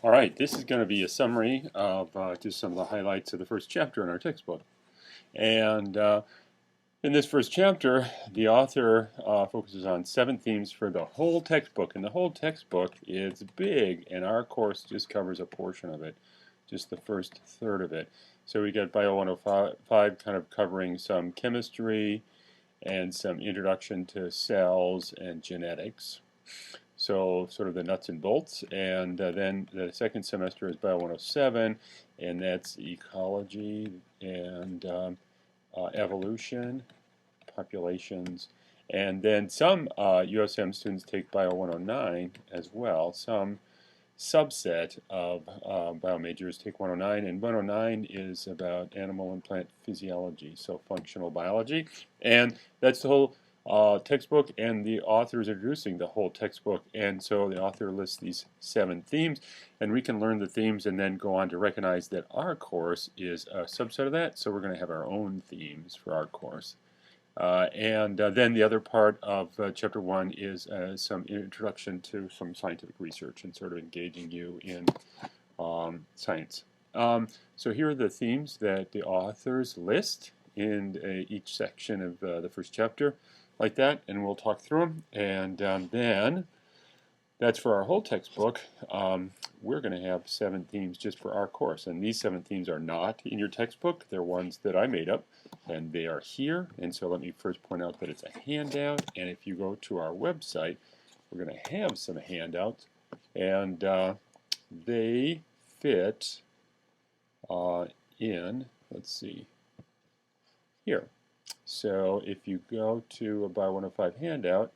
All right, this is going to be a summary of just some of the highlights of the first chapter in our textbook. And in this first chapter, the author focuses on 7 themes for the whole textbook. And the whole textbook is big, and our course just covers a portion of it, just the first third of it. So we got BIO105 kind of covering some chemistry and some introduction to cells and genetics. So sort of the nuts and bolts, and then the second semester is BIO107, and that's ecology and evolution, populations, and then some USM students take BIO109 as well. Some subset of bio majors take 109, and 109 is about animal and plant physiology, so functional biology, and that's the whole textbook, and the author is introducing the whole textbook, and so the author lists these 7 themes, and we can learn the themes and then go on to recognize that our course is a subset of that, so we're going to have our own themes for our course. And then the other part of Chapter 1 is some introduction to some scientific research and sort of engaging you in science. So here are the themes that the authors list in each section of the first chapter, like that, and we'll talk through them. And then that's for our whole textbook. We're going to have 7 themes just for our course, and these 7 themes are not in your textbook. They're ones that I made up, and they are here. And so let me first point out that it's a handout, and if you go to our website, we're going to have some handouts, and they fit in, let's see, here. So if you go to a BIO105 handout,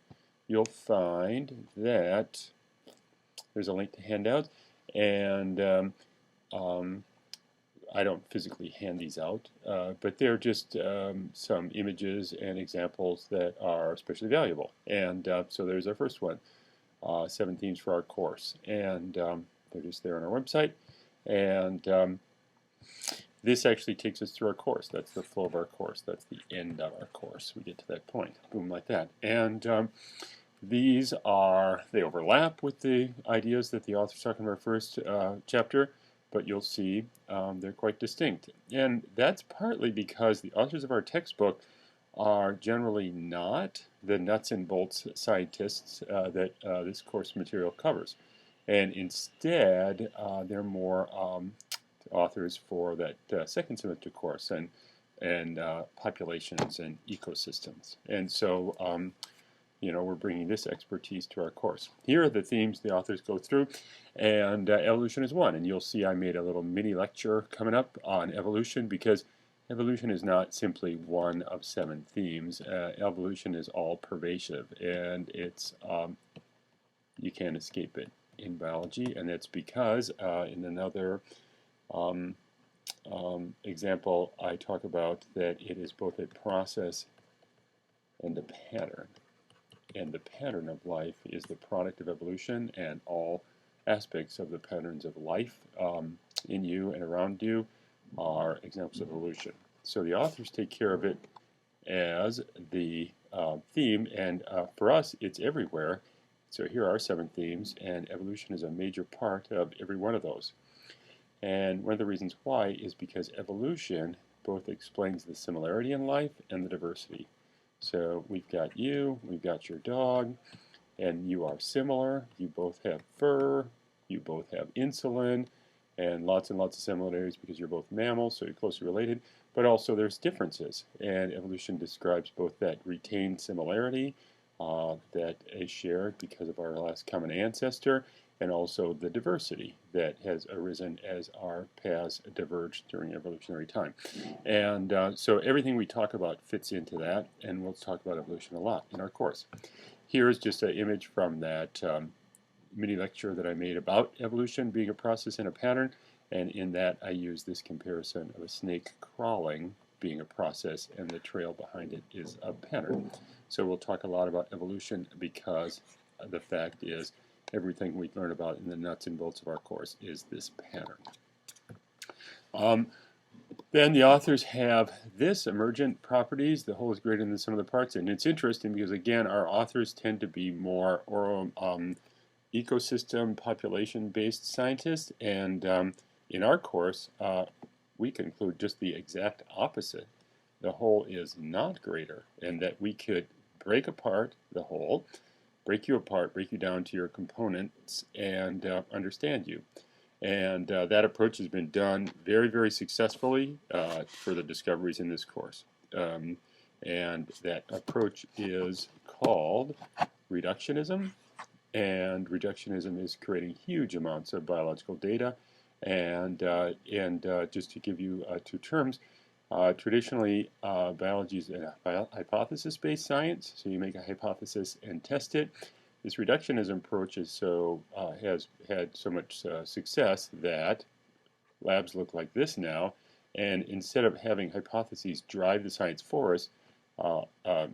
you'll find that there's a link to handouts, and I don't physically hand these out, but they're just some images and examples that are especially valuable. And so there's our first one, 7 themes for our course, and they're just there on our website. And this actually takes us through our course. That's the flow of our course. That's the end of our course. We get to that point, boom, like that. And these they overlap with the ideas that the author's talking about first chapter, but you'll see they're quite distinct. And that's partly because the authors of our textbook are generally not the nuts and bolts scientists that this course material covers. And instead, they're more authors for that second semester course and populations and ecosystems. And so we're bringing this expertise to our course. Here are the themes the authors go through, and evolution is one. And you'll see I made a little mini lecture coming up on evolution, because evolution is not simply one of 7 themes. Evolution is all pervasive, and it's you can't escape it in biology, and that's because in another example I talk about that it is both a process and a pattern. And the pattern of life is the product of evolution, and all aspects of the patterns of life in you and around you are examples of evolution. So the authors take care of it as the theme, and for us it's everywhere. So here are 7 themes, and evolution is a major part of every one of those. And one of the reasons why is because evolution both explains the similarity in life and the diversity. So we've got you, we've got your dog, and you are similar. You both have fur, you both have insulin, and lots of similarities because you're both mammals, so you're closely related. But also there's differences, and evolution describes both that retained similarity that is shared because of our last common ancestor, and also the diversity that has arisen as our paths diverged during evolutionary time. And so everything we talk about fits into that, and we'll talk about evolution a lot in our course. Here's just an image from that mini lecture that I made about evolution being a process and a pattern, and in that I use this comparison of a snake crawling being a process, and the trail behind it is a pattern. So we'll talk a lot about evolution because the fact is everything we learn about in the nuts and bolts of our course is this pattern. Then the authors have this emergent properties, the whole is greater than the sum of the parts, and it's interesting because again our authors tend to be more ecosystem population-based scientist, and in our course, we conclude just the exact opposite. The whole is not greater, and that we could break apart the whole, break you apart, break you down to your components, and understand you. And that approach has been done very, very successfully for the discoveries in this course. And that approach is called reductionism. And reductionism is creating huge amounts of biological data. And just to give you two terms, traditionally, biology is a hypothesis-based science, so you make a hypothesis and test it. This reductionism approach has had so much success that labs look like this now, and instead of having hypotheses drive the science for us,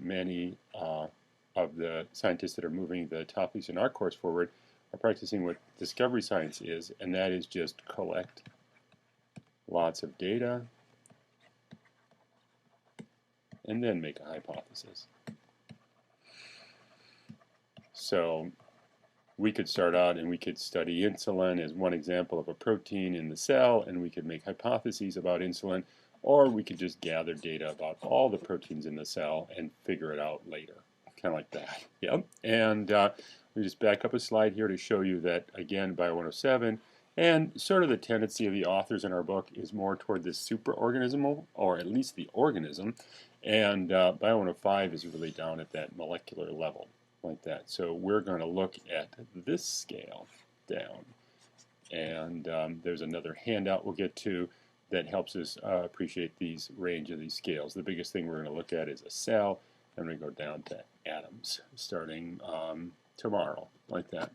many of the scientists that are moving the topics in our course forward are practicing what discovery science is, and that is just collect lots of data and then make a hypothesis. So we could start out and we could study insulin as one example of a protein in the cell, and we could make hypotheses about insulin, or we could just gather data about all the proteins in the cell and figure it out later. Kind of like that. Yep. And we just back up a slide here to show you that, again, BIO107, and sort of the tendency of the authors in our book is more toward the superorganismal, or at least the organism, and BIO105 is really down at that molecular level, like that. So we're going to look at this scale down, and there's another handout we'll get to that helps us appreciate these range of these scales. The biggest thing we're going to look at is a cell, and we go down to atoms starting tomorrow, like that.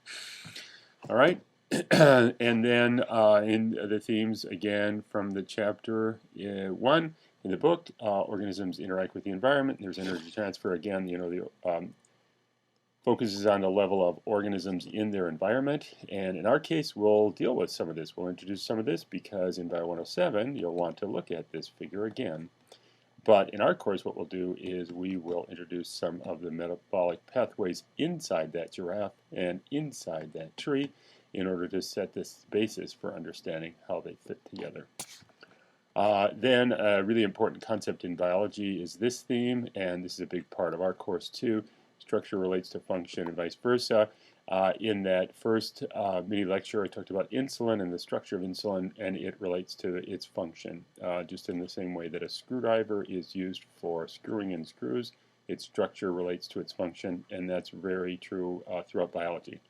All right, and then in the themes, again, from the chapter 1 in the book, organisms interact with the environment. There's energy transfer. Again, you know, the focuses on the level of organisms in their environment, and in our case, we'll deal with some of this. We'll introduce some of this because in BIO107, you'll want to look at this figure again. But in our course, what we'll do is we will introduce some of the metabolic pathways inside that giraffe and inside that tree in order to set this basis for understanding how they fit together. Then a really important concept in biology is this theme, and this is a big part of our course too. Structure relates to function and vice versa. In that first mini lecture, I talked about insulin and the structure of insulin, and it relates to its function. Just in the same way that a screwdriver is used for screwing in screws, its structure relates to its function, and that's very true throughout biology.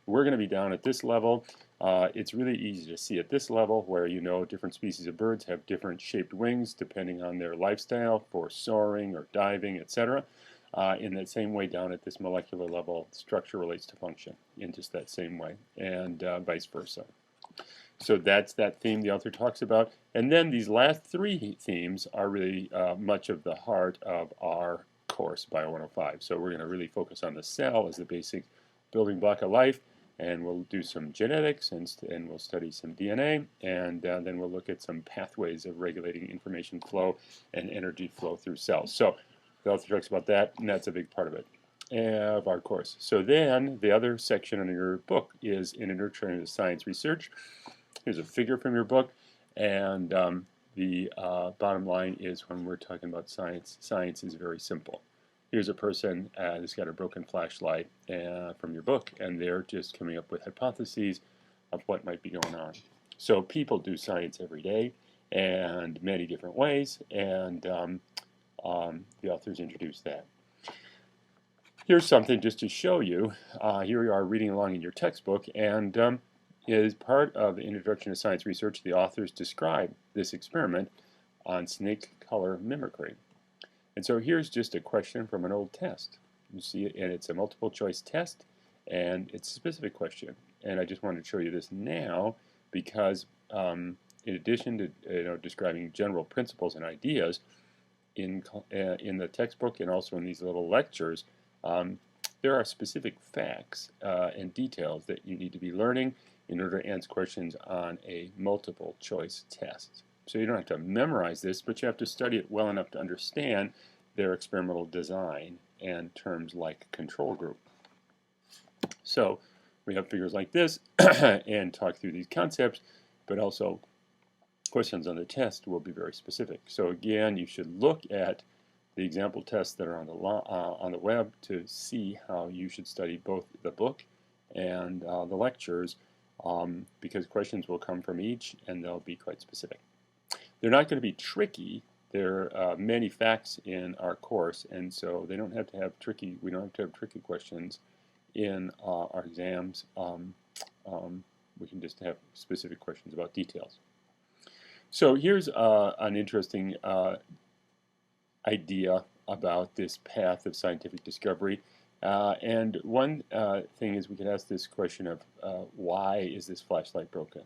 We're going to be down at this level. It's really easy to see at this level where you know different species of birds have different shaped wings depending on their lifestyle for soaring or diving, etc. In that same way, down at this molecular level, structure relates to function in just that same way, and vice versa. So that's that theme the author talks about. And then these last three themes are really much of the heart of our course, BIO105. So we're going to really focus on the cell as the basic building block of life, and we'll do some genetics, and we'll study some DNA, and then we'll look at some pathways of regulating information flow and energy flow through cells. So the author talks about that, and that's a big part of it, of our course. So then the other section in your book is an introduction to science research. Here's a figure from your book, and the bottom line is when we're talking about science, science is very simple. Here's a person who's got a broken flashlight from your book, and they're just coming up with hypotheses of what might be going on. So people do science every day, and many different ways, and the authors introduce that. Here's something just to show you. Here we are reading along in your textbook, and as part of the Introduction to Science Research, the authors describe this experiment on snake color mimicry. And so here's just a question from an old test. You see it, and it's a multiple choice test, and it's a specific question. And I just wanted to show you this now because in addition to describing general principles and ideas, in the textbook and also in these little lectures, there are specific facts and details that you need to be learning in order to answer questions on a multiple choice test. So you don't have to memorize this, but you have to study it well enough to understand their experimental design and terms like control group. So we have figures like this and talk through these concepts, but also questions on the test will be very specific. So again, you should look at the example tests that are on the web to see how you should study both the book and the lectures, because questions will come from each and they'll be quite specific. They're not going to be tricky. There are many facts in our course, and so they don't have to have tricky. We don't have to have tricky questions in our exams. We can just have specific questions about details. So here's an interesting idea about this path of scientific discovery. And one thing is we could ask this question of why is this flashlight broken?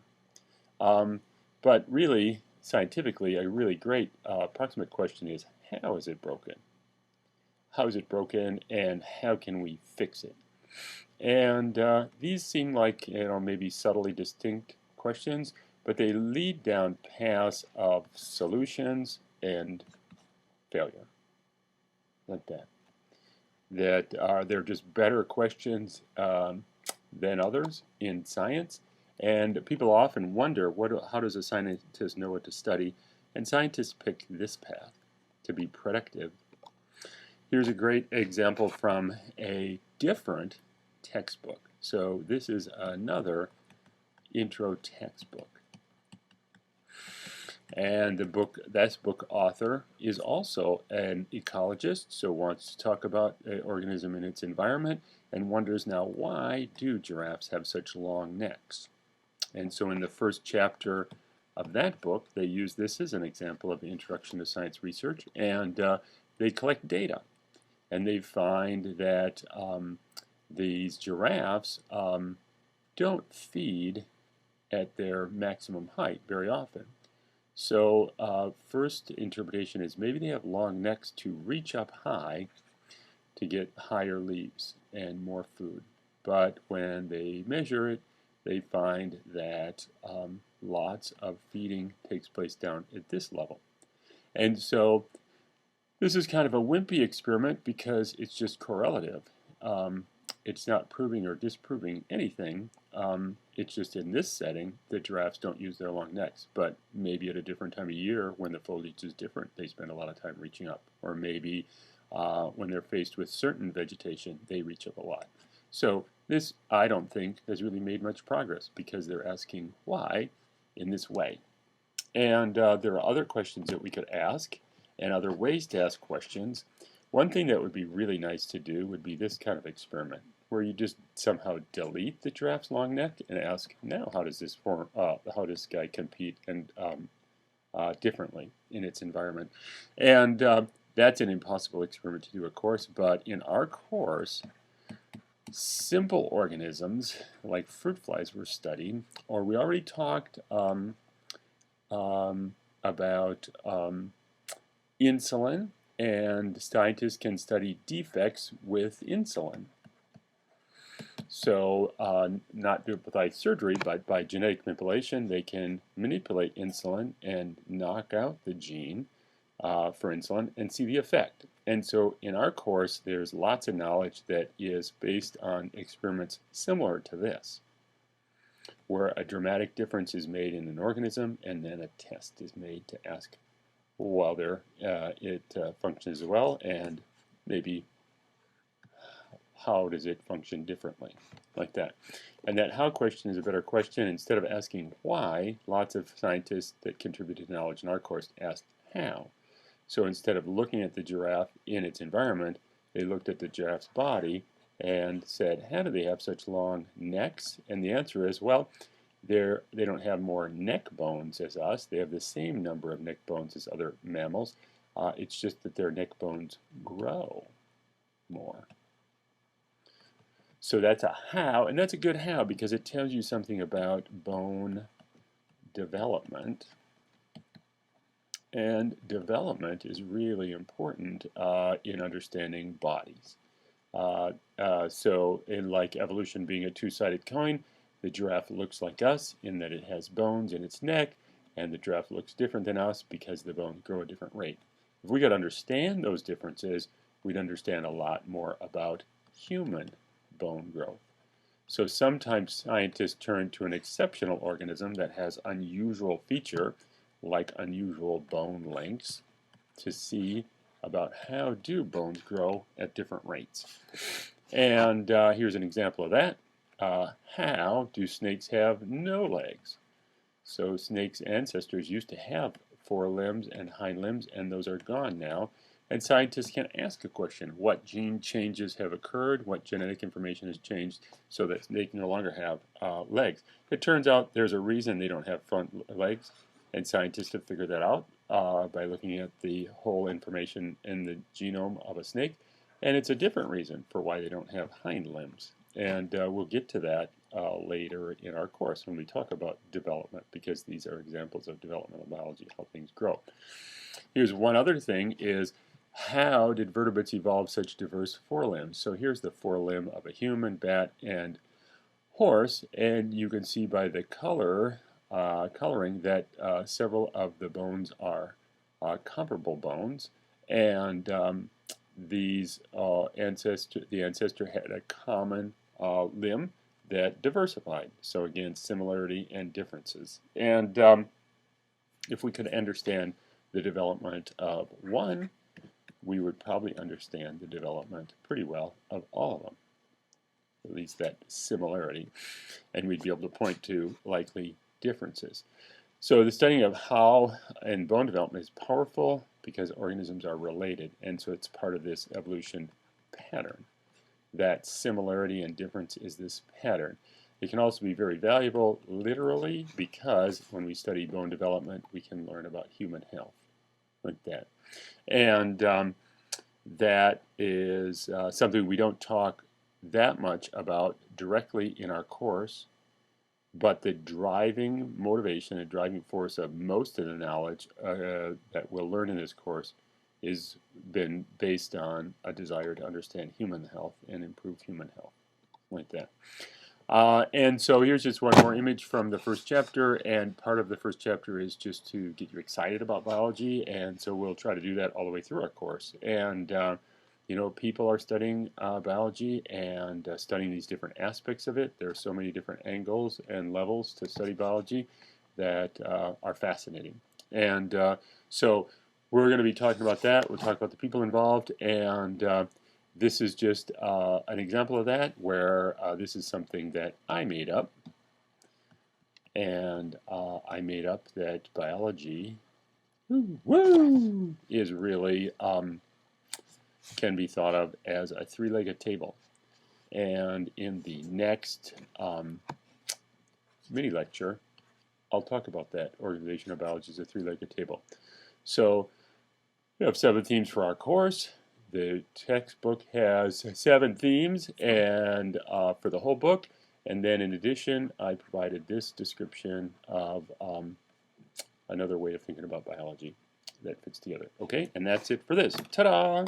But really, scientifically, a really great approximate question is, how is it broken? How is it broken, and how can we fix it? And these seem like, maybe subtly distinct questions, but they lead down paths of solutions and failure, like that. They're just better questions than others in science. And people often wonder, how does a scientist know what to study? And scientists pick this path to be productive. Here's a great example from a different textbook. So this is another intro textbook. And this book author is also an ecologist, so wants to talk about an organism in its environment and wonders now, why do giraffes have such long necks? And so in the first chapter of that book, they use this as an example of the introduction to science research, and they collect data. And they find that these giraffes don't feed at their maximum height very often. So first interpretation is maybe they have long necks to reach up high to get higher leaves and more food. But when they measure it, they find that lots of feeding takes place down at this level. And so this is kind of a wimpy experiment because it's just correlative. It's not proving or disproving anything. It's just in this setting that giraffes don't use their long necks. But maybe at a different time of year when the foliage is different, they spend a lot of time reaching up. Or maybe when they're faced with certain vegetation, they reach up a lot. So this, I don't think, has really made much progress because they're asking why in this way. And there are other questions that we could ask and other ways to ask questions. One thing that would be really nice to do would be this kind of experiment, where you just somehow delete the giraffe's long neck and ask, now how does this guy compete and differently in its environment? And that's an impossible experiment to do, of course, but in our course, simple organisms like fruit flies were studied, or we already talked about insulin, and scientists can study defects with insulin. So not by surgery, but by genetic manipulation, they can manipulate insulin and knock out the gene for insulin and see the effect. And so in our course, there's lots of knowledge that is based on experiments similar to this, where a dramatic difference is made in an organism and then a test is made to ask whether it functions well and maybe how does it function differently, like that. And that how question is a better question. Instead of asking why, lots of scientists that contributed to knowledge in our course asked how. So instead of looking at the giraffe in its environment, they looked at the giraffe's body and said, how do they have such long necks? And the answer is, well, they don't have more neck bones as us. They have the same number of neck bones as other mammals. It's just that their neck bones grow more. So that's a how, and that's a good how because it tells you something about bone development. And development is really important in understanding bodies. So in like evolution being a two-sided coin, the giraffe looks like us in that it has bones in its neck, and the giraffe looks different than us because the bones grow at a different rate. If we could understand those differences, we'd understand a lot more about human bone growth. So sometimes scientists turn to an exceptional organism that has unusual feature, like unusual bone lengths, to see about how do bones grow at different rates. And here's an example of that. How do snakes have no legs? So snakes' ancestors used to have forelimbs and hind limbs, and those are gone now. And scientists can ask a question: what gene changes have occurred? What genetic information has changed so that they can no longer have legs? It turns out there's a reason they don't have front legs, and scientists have figured that out by looking at the whole information in the genome of a snake. And it's a different reason for why they don't have hind limbs. And we'll get to that later in our course when we talk about development, because these are examples of developmental biology, how things grow. Here's one other thing is, how did vertebrates evolve such diverse forelimbs? So here's the forelimb of a human, bat, and horse, and you can see by the coloring that several of the bones are comparable bones, and the ancestor had a common limb that diversified. So again, similarity and differences. And if we could understand the development of one, we would probably understand the development pretty well of all of them, at least that similarity, and we'd be able to point to likely differences. So the studying of how and bone development is powerful because organisms are related, and so it's part of this evolution pattern. That similarity and difference is this pattern. It can also be very valuable literally, because when we study bone development, we can learn about human health, like that. And that is something we don't talk that much about directly in our course, but the driving motivation and driving force of most of the knowledge that we'll learn in this course is been based on a desire to understand human health and improve human health, like that. And so here's just one more image from the first chapter, and part of the first chapter is just to get you excited about biology, and so we'll try to do that all the way through our course. And you know, people are studying biology and studying these different aspects of it. There are so many different angles and levels to study biology that are fascinating. And so we're going to be talking about that. We'll talk about the people involved, and this is just an example of that, where this is something that I made up. And I made up that biology is really can be thought of as a three-legged table. And in the next mini lecture, I'll talk about that. Organization of biology is a three-legged table. So we have 7 themes for our course. The textbook has 7 themes and for the whole book, and then in addition I provided this description of another way of thinking about biology that fits together. Okay, and that's it for this. Ta-da!